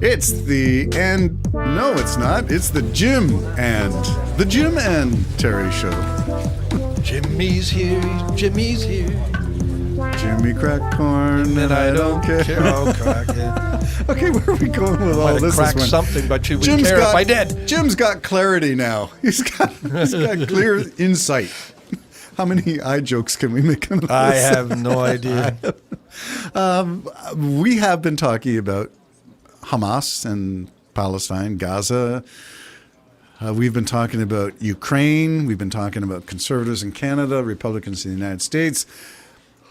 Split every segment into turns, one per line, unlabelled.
It's the and no, it's not. It's the Jim and Terry Show.
Jimmy's here. Jimmy's here.
Jimmy crack corn, and I don't care.
Oh, crack it.
Okay, where are we going with all this?
Crack something, but you wouldn't care if I did.
Jim's got clarity now. He's got clear insight. How many eye jokes can we make on this?
I have no idea.
We have been talking about Hamas and Palestine, Gaza. We've been talking about Ukraine. We've been talking about conservatives in Canada, Republicans in the United States.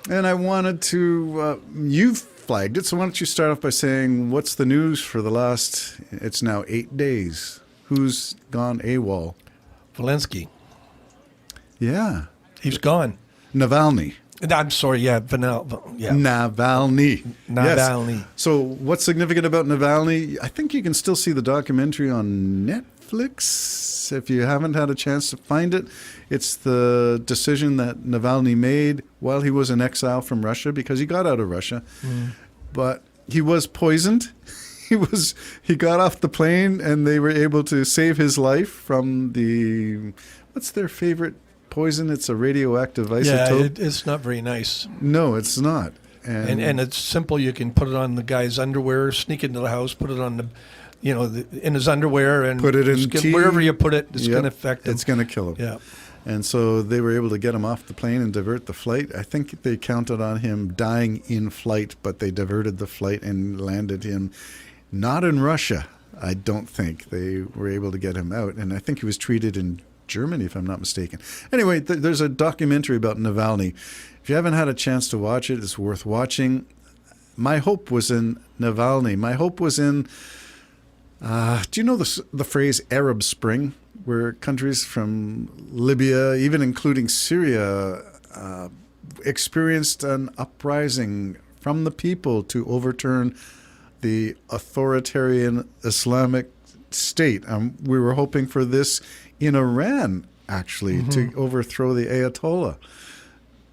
And I wanted to, you've flagged it, so why don't you start off by saying what's the news for the last, it's now 8 days. Who's gone AWOL?
Zelensky.
Yeah.
He's gone.
Navalny.
I'm sorry, yeah.
Navalny. Yes. So what's significant about Navalny? I think you can still see the documentary on Netflix if you haven't had a chance to find it. It's the decision that Navalny made while he was in exile from Russia because he got out of Russia. But he was poisoned. He got off the plane and they were able to save his life from the, what's their favorite poison? It's a radioactive isotope.
Yeah, it's not very nice.
No, it's not.
And it's simple. You can put it on the guy's underwear, sneak into the house, put it on the, in his underwear, and
put it in tea.
Wherever you put it, it's going to affect him.
It's going to kill him.
Yeah.
And so they were able to get him off the plane and divert the flight. I think they counted on him dying in flight, but they diverted the flight and landed him not in Russia. I don't think they were able to get him out. And I think he was treated in Germany, if I'm not mistaken. Anyway, there's a documentary about Navalny. If you haven't had a chance to watch it, it's worth watching. My hope was in Navalny. My hope was in, do you know the phrase Arab Spring, where countries from Libya, even including Syria, experienced an uprising from the people to overturn the authoritarian Islamic state. We were hoping for this in Iran, actually, to overthrow the Ayatollah.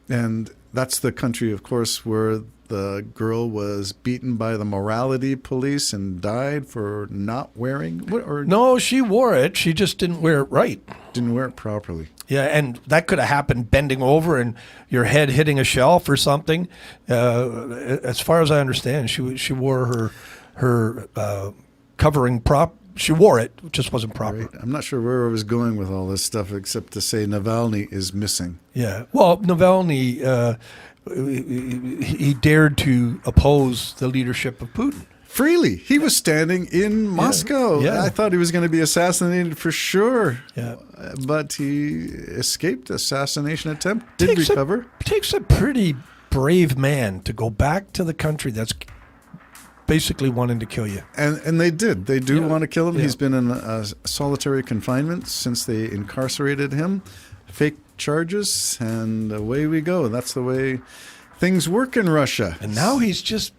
And that's the country, of course, where the girl was beaten by the morality police and died for not wearing
No, she wore it. She just didn't wear it right.
Didn't wear it properly.
Yeah, and that could have happened bending over and your head hitting a shelf or something. As far as I understand, she wore her covering prop. She wore it, it just wasn't proper.
Right. I'm not sure where I was going with all this stuff, except to say Navalny is missing.
Yeah. Well, Navalny, he dared to oppose the leadership of Putin.
Freely. He was standing in Moscow.
Yeah.
I thought he was going to be assassinated for sure.
Yeah.
But he escaped assassination attempt, did recover.
It takes a pretty brave man to go back to the country that's basically wanting to kill you.
And they did. They do want to kill him.
Yeah.
He's been in solitary confinement since they incarcerated him. Fake charges, and away we go. That's the way things work in Russia.
And now he's just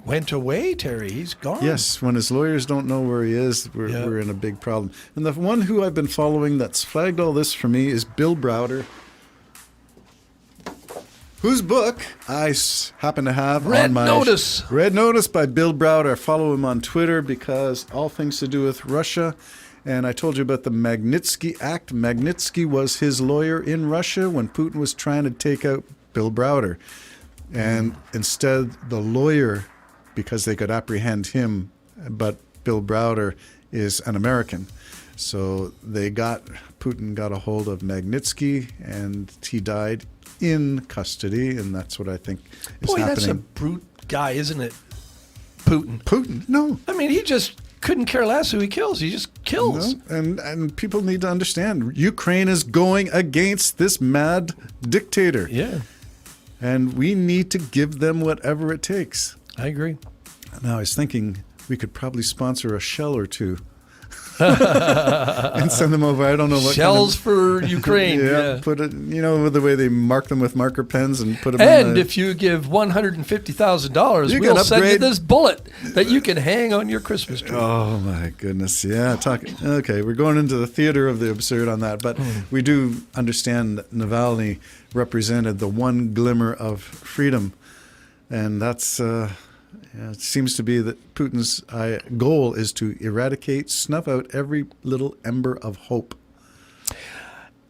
went away, Terry. He's gone.
Yes, when his lawyers don't know where he is, we're in a big problem. And the one who I've been following that's flagged all this for me is Bill Browder, whose book I happen to have on my Red Notice by Bill Browder. I follow him on Twitter because all things to do with Russia. And I told you about the Magnitsky Act. Magnitsky was his lawyer in Russia when Putin was trying to take out Bill Browder. And instead, the lawyer, because they could apprehend him, but Bill Browder is an American. So Putin got a hold of Magnitsky, and he died in custody, and that's what I think is happening.
That's a brute guy, isn't it? Putin.
No.
I mean, he just couldn't care less who he kills. He just kills.
No. And people need to understand, Ukraine is going against this mad dictator.
Yeah.
And we need to give them whatever it takes.
I agree.
Now, I was thinking we could probably sponsor a shell or two and send them over. I don't know what
shells for Ukraine. Yeah,
put it. With the way they mark them with marker pens and put them.
And if you give $150,000, we'll send you this bullet that you can hang on your Christmas tree.
Oh my goodness! Yeah, okay, we're going into the theater of the absurd on that, but we do understand that Navalny represented the one glimmer of freedom, and that's It seems to be that Putin's goal is to eradicate, snuff out every little ember of hope.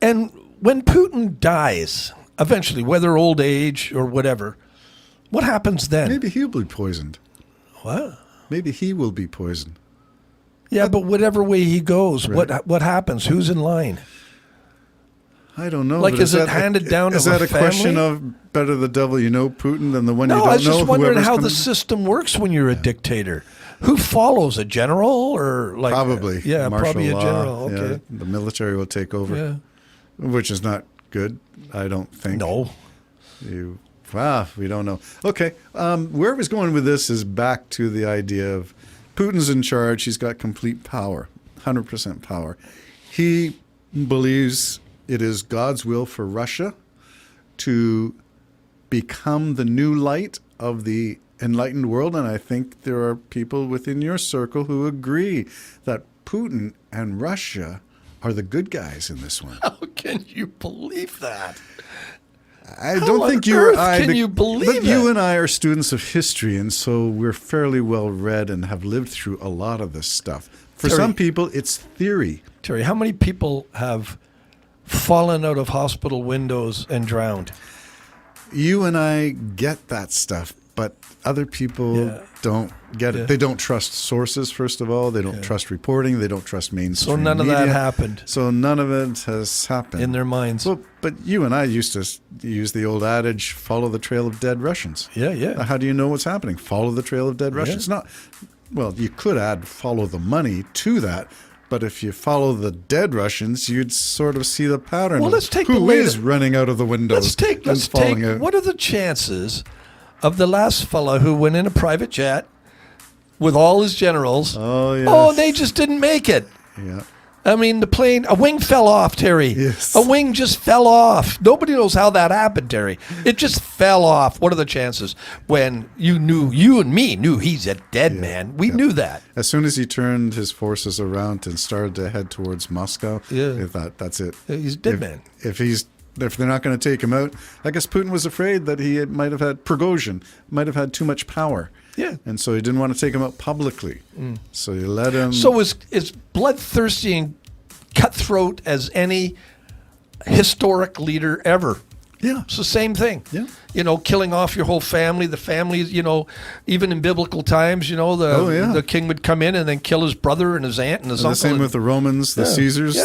And when Putin dies, eventually, whether old age or whatever, what happens then?
Maybe he'll be poisoned.
What?
Maybe he will be poisoned.
Yeah, but whatever way he goes,
Right.
what happens? Who's in line?
I don't know.
Like,
but
is it handed down to
Is that a
family?
question of better the devil you know Putin than the one you
No,
don't know?
I was just wondering
whoever's
how the
coming?
system works when you're a dictator. Who follows, a general or like
Probably.
Yeah,
martial
probably a
law.
general.
Yeah,
Okay.
the military will take over,
Yeah.
which is not good, I don't think.
No.
We don't know. Okay, where I was going with this is back to the idea of Putin's in charge. He's got complete power, 100% power. He believes it is God's will for Russia to become the new light of the enlightened world. And I think there are people within your circle who agree that Putin and Russia are the good guys in this one.
How can you believe that?
I
How
don't
on
think you
earth
or I.
can you believe
but you
it?
and I are students of history, and so we're fairly well read and have lived through a lot of this stuff. For
Terry.
some people, it's theory.
Terry, how many people have fallen out of hospital windows and drowned?
You and I get that stuff, but other people
Yeah.
don't get it.
Yeah.
They don't trust sources, first of all. They don't trust reporting. They don't trust mainstream
So none of
media.
that happened
So none of it has happened.
in their minds.
Well, but you and I used to use the old adage, follow the trail of dead Russians.
Yeah, yeah.
How do you know what's happening? Follow the trail of dead Russians. Not, well, you could add follow the money to that, but if you follow the dead Russians, you'd sort of see the pattern.
Well,
of
let's take
who
the latest-
is running out of the windows.
Let's
falling
take.
out.
What are the chances of the last fella who went in a private jet with all his generals?
Oh, yes.
Oh, they just didn't make it.
Yeah.
I mean, a wing fell off, Terry.
Yes.
A wing just fell off. Nobody knows how that happened, Terry. It just fell off. What are the chances? When you and me knew he's a dead man. We knew that.
As soon as he turned his forces around and started to head towards Moscow, I thought, that's it.
He's a dead man.
If they're not going to take him out, I guess Putin was afraid that he might have had Prigozhin, might have had too much power.
Yeah.
And so he didn't want to take him out publicly. So he let him.
So as bloodthirsty and cutthroat as any historic leader ever.
Yeah.
It's the same thing.
Yeah.
You know, killing off your whole family, the family, you know, even in biblical times, you know, the king would come in and then kill his brother and his aunt and his
And
uncle.
the same with the Romans, the Caesars.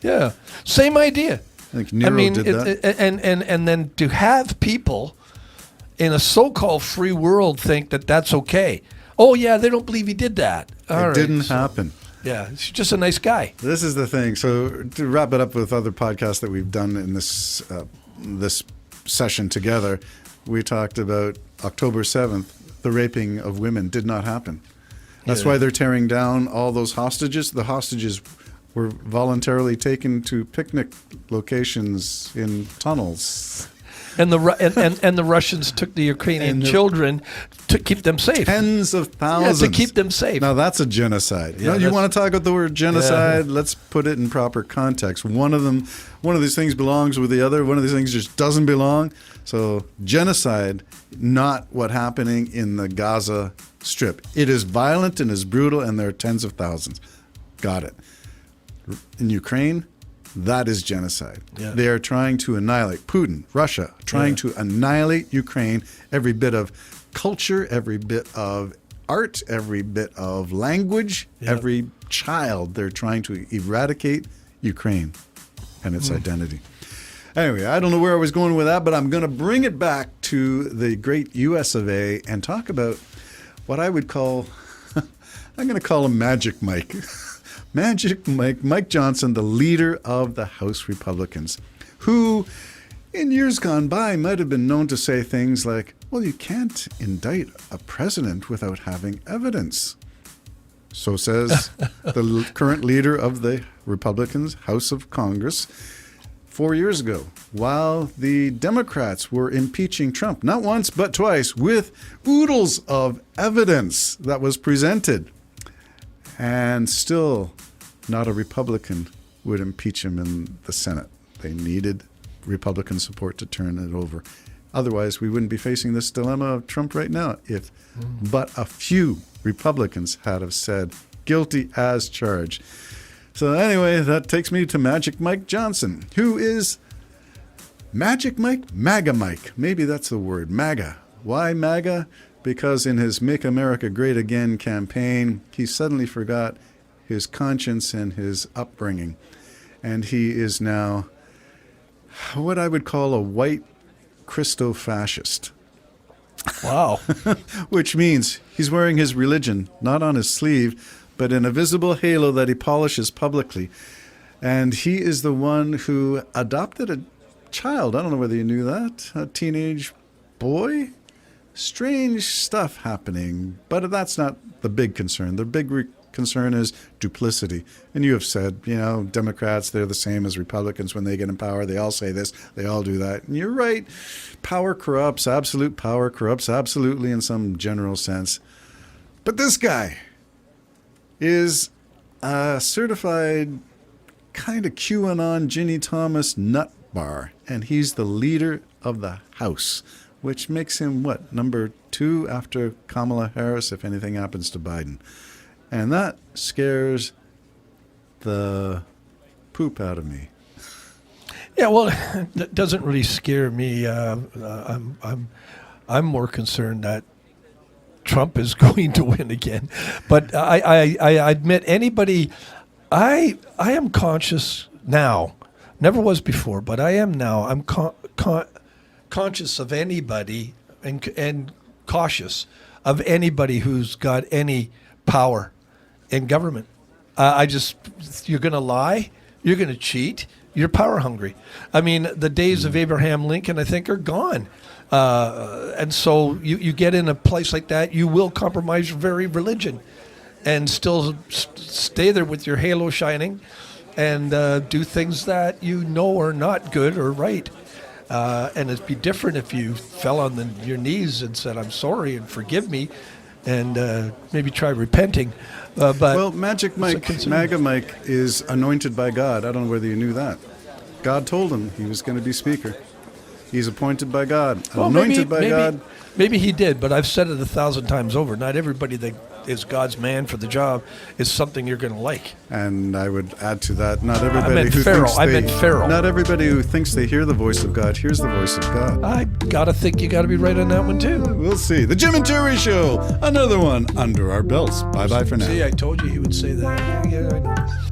Yeah. Same idea.
I think Nero did that.
And then to have people in a so-called free world think that that's okay. Oh, yeah, they don't believe he did that. All
It
right,
didn't
so-
happen.
Yeah, he's just a nice guy.
This is the thing. So to wrap it up with other podcasts that we've done in this session together, we talked about October 7th, the raping of women did not happen. That's why they're tearing down all those hostages. The hostages were voluntarily taken to picnic locations in tunnels.
And the Russians took the Ukrainian children to keep them safe.
Tens of thousands.
Yeah, to keep them safe.
Now that's a genocide.
Yeah,
you want to talk about the word genocide?
Yeah.
Let's put it in proper context. One of these things belongs with the other. One of these things just doesn't belong. So genocide, not what happening in the Gaza Strip. It is violent and is brutal, and there are tens of thousands. Got it. In Ukraine, that is genocide.
Yeah.
They are trying to annihilate Putin, Russia, trying to annihilate Ukraine. Every bit of culture, every bit of art, every bit of language, every child. They're trying to eradicate Ukraine and its identity. Anyway, I don't know where I was going with that, but I'm going to bring it back to the great US of A and talk about what I would call, I'm going to call him Magic Mike. Magic Mike, Mike Johnson, the leader of the House Republicans, who in years gone by might have been known to say things like, well, you can't indict a president without having evidence. So says the current leader of the Republicans' House of Congress 4 years ago, while the Democrats were impeaching Trump, not once but twice, with oodles of evidence that was presented. And still, not a Republican would impeach him in the Senate. They needed Republican support to turn it over. Otherwise, we wouldn't be facing this dilemma of Trump right now if but a few Republicans had have said guilty as charged. So anyway, that takes me to Magic Mike Johnson, who is Magic Mike? MAGA Mike. Maybe that's the word, MAGA. Why MAGA? Because in his Make America Great Again campaign, he suddenly forgot his conscience and his upbringing. And he is now what I would call a white Christo-fascist.
Wow.
Which means he's wearing his religion, not on his sleeve, but in a visible halo that he polishes publicly. And he is the one who adopted a child. I don't know whether you knew that. A teenage boy. Strange stuff happening, but that's not the big concern. The big concern is duplicity. And you have said, Democrats, they're the same as Republicans when they get in power. They all say this, they all do that. And you're right. Power corrupts. Absolute power corrupts absolutely in some general sense. But this guy is a certified kind of QAnon Ginny Thomas nut bar, and he's the leader of the House, which makes him, number 2 after Kamala Harris if anything happens to Biden. And that scares the poop out of me.
Yeah, well, that doesn't really scare me. I'm more concerned that Trump is going to win again. But I admit anybody, I am conscious now, never was before, but I am now. I'm conscious of anybody and cautious of anybody who's got any power in government. You're going to lie, you're going to cheat, you're power hungry. I mean, the days of Abraham Lincoln, I think, are gone. And so you get in a place like that, you will compromise your very religion and still stay there with your halo shining and do things that you know are not good or right. And it'd be different if you fell on your knees and said, I'm sorry and forgive me, and maybe try repenting. But
Magic Mike, MAGA Mike, is anointed by God. I don't know whether you knew that. God told him he was going to be Speaker. He's appointed by God, anointed by God.
Maybe he did, but I've said it 1,000 times over. Not everybody that is God's man for the job is something you're going to like.
And I would add to that, not everybody
I meant Pharaoh.
Not everybody who thinks they hear the voice of God hears the voice of God.
I gotta think you gotta be right on that one too.
We'll see. The Jim and Terry Show, another one under our belts. Bye bye for now.
See, I told you he would say that. Yeah, I know.